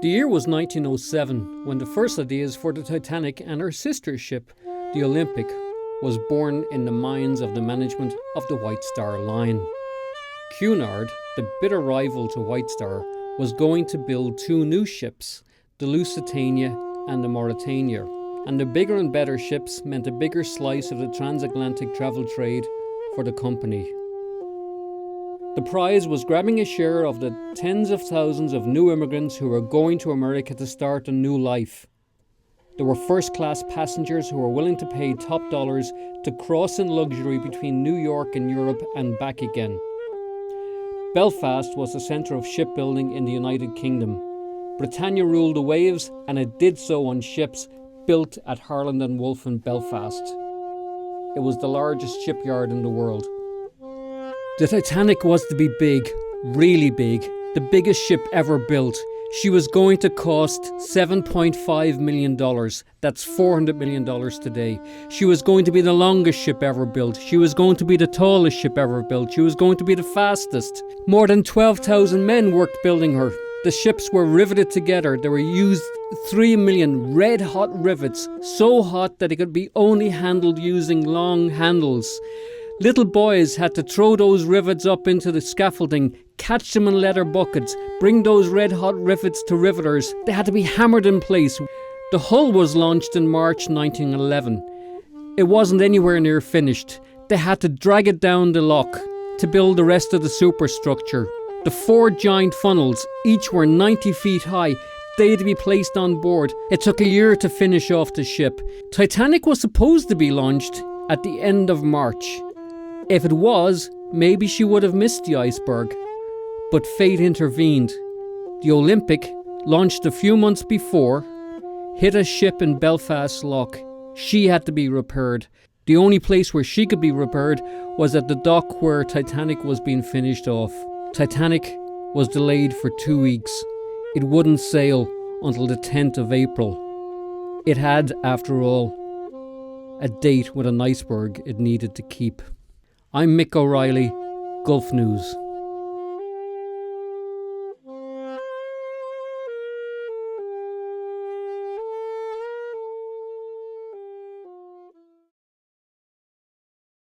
The year was 1907 when the first ideas for the Titanic and her sister ship, the Olympic, was born in the minds of the management of the White Star Line. Cunard, the bitter rival to White Star, was going to build two new ships, the Lusitania and the Mauretania, and the bigger and better ships meant a bigger slice of the transatlantic travel trade for the company. The prize was grabbing a share of the tens of thousands of new immigrants who were going to America to start a new life. There were first-class passengers who were willing to pay top dollars to cross in luxury between New York and Europe and back again. Belfast was the centre of shipbuilding in the United Kingdom. Britannia ruled the waves, and it did so on ships built at Harland and Wolff in Belfast. It was the largest shipyard in the world. The Titanic was to be big, really big, the biggest ship ever built. She was going to cost $7.5 million. That's $400 million today. She was going to be the longest ship ever built. She was going to be the tallest ship ever built. She was going to be the fastest. More than 12,000 men worked building her. The ships were riveted together. They were used 3 million red-hot rivets, so hot that they could be only handled using long handles. Little boys had to throw those rivets up into the scaffolding, catch them in leather buckets, bring those red-hot rivets to riveters. They had to be hammered in place. The hull was launched in March 1911. It wasn't anywhere near finished. They had to drag it down the lock to build the rest of the superstructure. The 4 giant funnels, each were 90 feet high, they had to be placed on board. It took a year to finish off the ship. Titanic was supposed to be launched at the end of March. If it was, maybe she would have missed the iceberg. But fate intervened. The Olympic, launched a few months before, hit a ship in Belfast Lough. She had to be repaired. The only place where she could be repaired was at the dock where Titanic was being finished off. Titanic was delayed for 2 weeks. It wouldn't sail until the 10th of April. It had, after all, a date with an iceberg it needed to keep. I'm Mick O'Reilly, Gulf News.